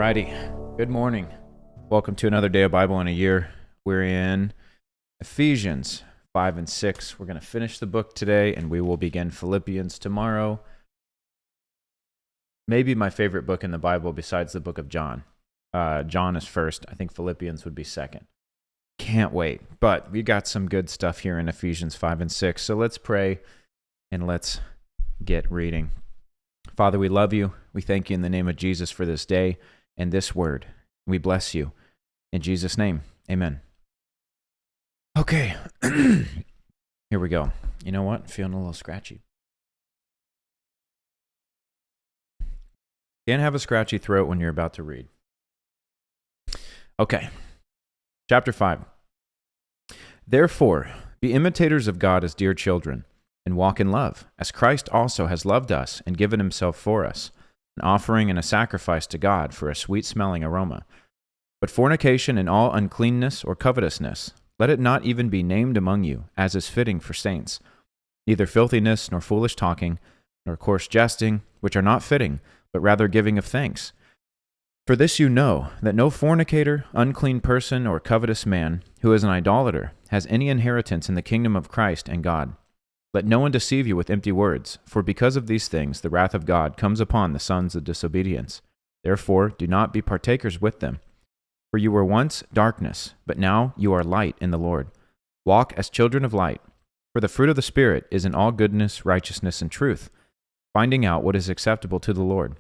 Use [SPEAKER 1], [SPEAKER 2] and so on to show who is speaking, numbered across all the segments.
[SPEAKER 1] Alrighty, good morning. Welcome to another day of Bible in a year. We're in Ephesians 5 and 6. We're going to finish the book today, and we will begin Philippians tomorrow. Maybe my favorite book in the Bible besides the book of John. John is first. I think Philippians would be second. Can't wait. But we got some good stuff here in Ephesians 5 and 6. So let's pray and let's get reading. Father, we love you. We thank you in the name of Jesus for this day and this word. We bless you. In Jesus' name, amen. Okay, here we go. You know what? I'm feeling a little scratchy. Can't have a scratchy throat when you're about to read. Okay, chapter 5. Therefore, be imitators of God as dear children, and walk in love, as Christ also has loved us and given himself for us, an offering and a sacrifice to God for a sweet-smelling aroma. But fornication and all uncleanness or covetousness, let it not even be named among you, as is fitting for saints. Neither filthiness, nor foolish talking, nor coarse jesting, which are not fitting, but rather giving of thanks. For this you know, that no fornicator, unclean person, or covetous man, who is an idolater, has any inheritance in the kingdom of Christ and God. Let no one deceive you with empty words, for because of these things the wrath of God comes upon the sons of disobedience. Therefore do not be partakers with them. For you were once darkness, but now you are light in the Lord. Walk as children of light. For the fruit of the Spirit is in all goodness, righteousness, and truth, finding out what is acceptable to the Lord.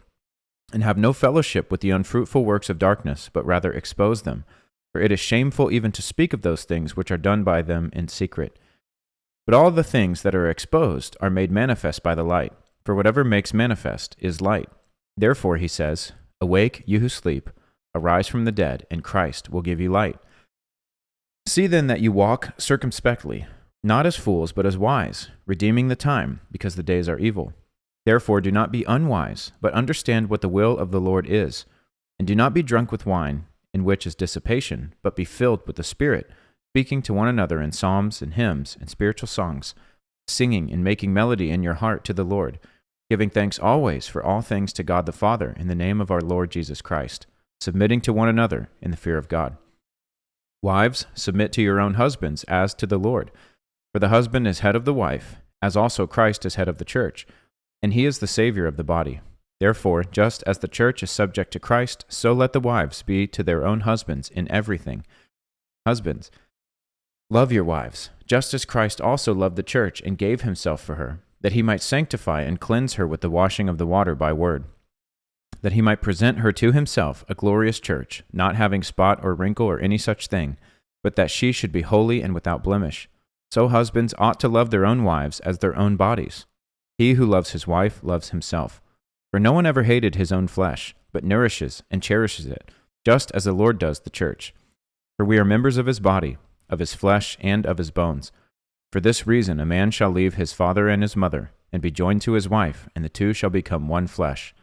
[SPEAKER 1] And have no fellowship with the unfruitful works of darkness, but rather expose them. For it is shameful even to speak of those things which are done by them in secret. But all the things that are exposed are made manifest by the light, for whatever makes manifest is light. Therefore, he says, Awake, you who sleep, arise from the dead, and Christ will give you light. See then that you walk circumspectly, not as fools, but as wise, redeeming the time, because the days are evil. Therefore do not be unwise, but understand what the will of the Lord is. And do not be drunk with wine, in which is dissipation, but be filled with the Spirit, speaking to one another in psalms and hymns and spiritual songs, singing and making melody in your heart to the Lord, giving thanks always for all things to God the Father in the name of our Lord Jesus Christ, submitting to one another in the fear of God. Wives, submit to your own husbands as to the Lord. For the husband is head of the wife, as also Christ is head of the church, and he is the Savior of the body. Therefore, just as the church is subject to Christ, so let the wives be to their own husbands in everything. Husbands, love your wives, just as Christ also loved the church and gave himself for her, that he might sanctify and cleanse her with the washing of the water by word, that he might present her to himself a glorious church, not having spot or wrinkle or any such thing, but that she should be holy and without blemish. So husbands ought to love their own wives as their own bodies. He who loves his wife loves himself. For no one ever hated his own flesh, but nourishes and cherishes it, just as the Lord does the church. For we are members of his body, of his flesh and of his bones. For this reason a man shall leave his father and his mother, and be joined to his wife, and the two shall become one flesh.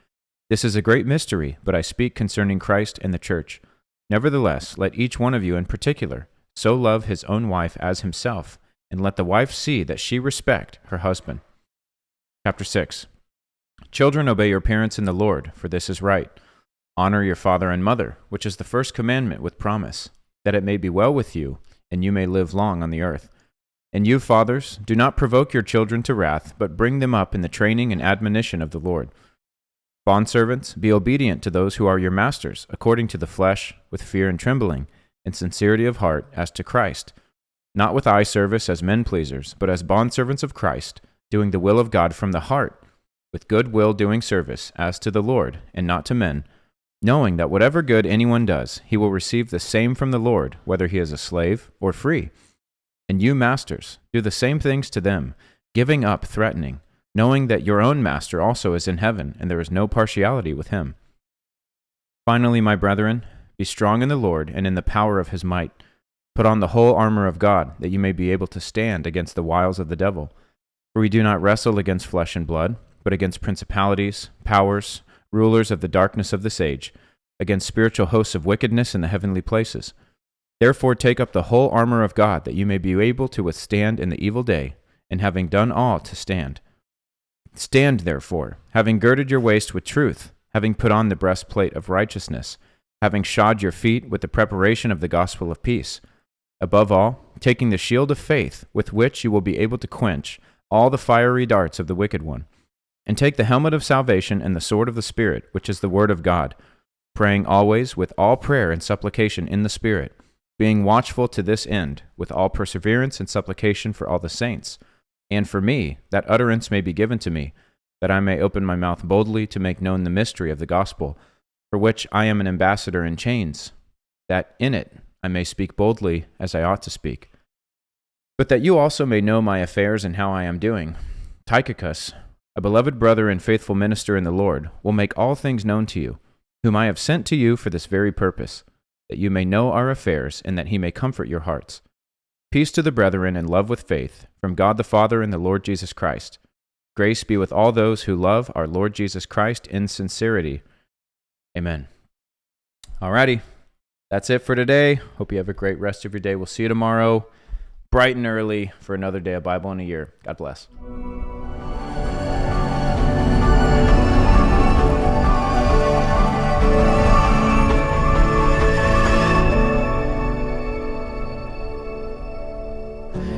[SPEAKER 1] This is a great mystery, but I speak concerning Christ and the church. Nevertheless, let each one of you in particular so love his own wife as himself, and let the wife see that she respect her husband. Chapter 6. Children, obey your parents in the Lord, for this is right. Honor your father and mother, which is the first commandment with promise, that it may be well with you, and you may live long on the earth. And you, fathers, do not provoke your children to wrath, but bring them up in the training and admonition of the Lord. Bondservants, be obedient to those who are your masters, according to the flesh, with fear and trembling, and sincerity of heart, as to Christ, not with eye service as men pleasers, but as bondservants of Christ, doing the will of God from the heart, with good will doing service, as to the Lord, and not to men, knowing that whatever good anyone does, he will receive the same from the Lord, whether he is a slave or free. And you, masters, do the same things to them, giving up threatening, knowing that your own master also is in heaven, and there is no partiality with him. Finally, my brethren, be strong in the Lord and in the power of his might. Put on the whole armor of God, that you may be able to stand against the wiles of the devil. For we do not wrestle against flesh and blood, but against principalities, powers, rulers of the darkness of this age, against spiritual hosts of wickedness in the heavenly places. Therefore take up the whole armor of God, that you may be able to withstand in the evil day, and having done all, to stand. Stand therefore, having girded your waist with truth, having put on the breastplate of righteousness, having shod your feet with the preparation of the gospel of peace. Above all, taking the shield of faith, with which you will be able to quench all the fiery darts of the wicked one. And take the helmet of salvation and the sword of the Spirit, which is the word of God, praying always with all prayer and supplication in the Spirit, being watchful to this end, with all perseverance and supplication for all the saints, and for me, that utterance may be given to me, that I may open my mouth boldly to make known the mystery of the gospel, for which I am an ambassador in chains, that in it I may speak boldly as I ought to speak. But that you also may know my affairs and how I am doing, Tychicus, a beloved brother and faithful minister in the Lord, will make all things known to you, whom I have sent to you for this very purpose, that you may know our affairs and that he may comfort your hearts. Peace to the brethren and love with faith, from God the Father and the Lord Jesus Christ. Grace be with all those who love our Lord Jesus Christ in sincerity. Amen. Alrighty, that's it for today. Hope you have a great rest of your day. We'll see you tomorrow, bright and early, for another day of Bible in a year. God bless.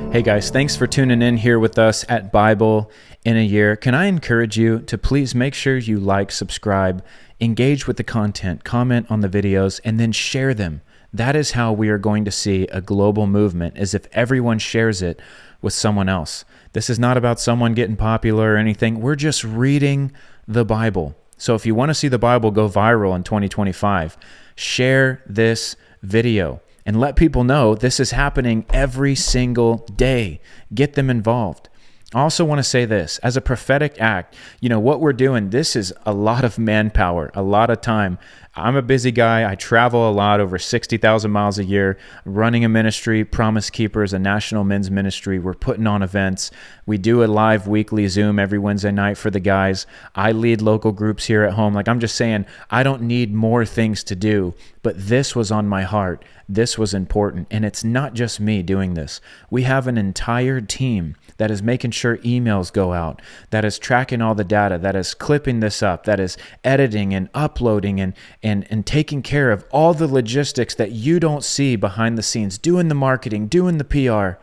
[SPEAKER 1] Hey guys, thanks for tuning in here with us at Bible in a Year. Can I encourage you to please make sure you like, subscribe, engage with the content, comment on the videos, and then share them. That is how we are going to see a global movement, is if everyone shares it with someone else. This is not about someone getting popular or anything. We're just reading the Bible. So if you want to see the Bible go viral in 2025, share this video. And let people know this is happening every single day. Get them involved. I also want to say this, as a prophetic act, what we're doing, this is a lot of manpower, a lot of time. I'm a busy guy. I travel a lot, over 60,000 miles a year, running a ministry, Promise Keepers, a national men's ministry. We're putting on events. We do a live weekly Zoom every Wednesday night for the guys. I lead local groups here at home. I'm just saying, I don't need more things to do, but this was on my heart. This was important. And it's not just me doing this. We have an entire team that is making sure emails go out, that is tracking all the data, that is clipping this up, that is editing and uploading and taking care of all the logistics that you don't see behind the scenes, doing the marketing, doing the PR.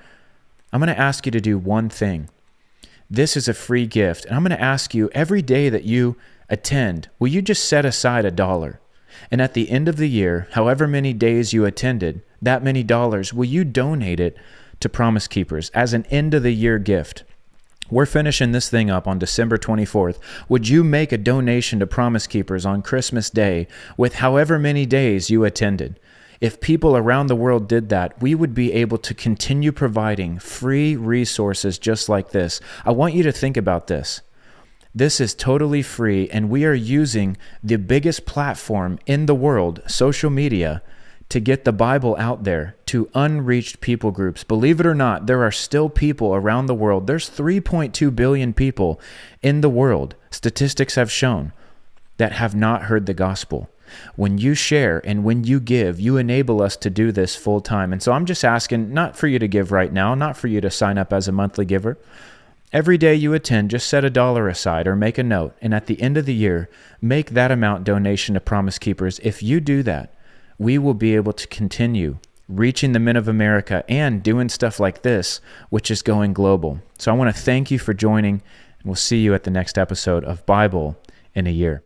[SPEAKER 1] I'm going to ask you to do one thing. This is a free gift. And I'm going to ask you, every day that you attend, will you just set aside $1? And at the end of the year, however many days you attended, that many dollars, will you donate it to Promise Keepers as an end of the year gift? We're finishing this thing up on December 24th. Would you make a donation to Promise Keepers on Christmas Day with however many days you attended? If people around the world did that, we would be able to continue providing free resources just like this. I want you to think about this. This is totally free, and we are using the biggest platform in the world, social media, to get the Bible out there to unreached people groups. Believe it or not, there are still people around the world. There's 3.2 billion people in the world, statistics have shown, that have not heard the gospel. When you share and when you give, you enable us to do this full time. And so I'm just asking, not for you to give right now, not for you to sign up as a monthly giver. Every day you attend, just set $1 aside or make a note. And at the end of the year, make that amount donation to Promise Keepers. If you do that, we will be able to continue reaching the men of America and doing stuff like this, which is going global. So I want to thank you for joining, and we'll see you at the next episode of Bible in a Year.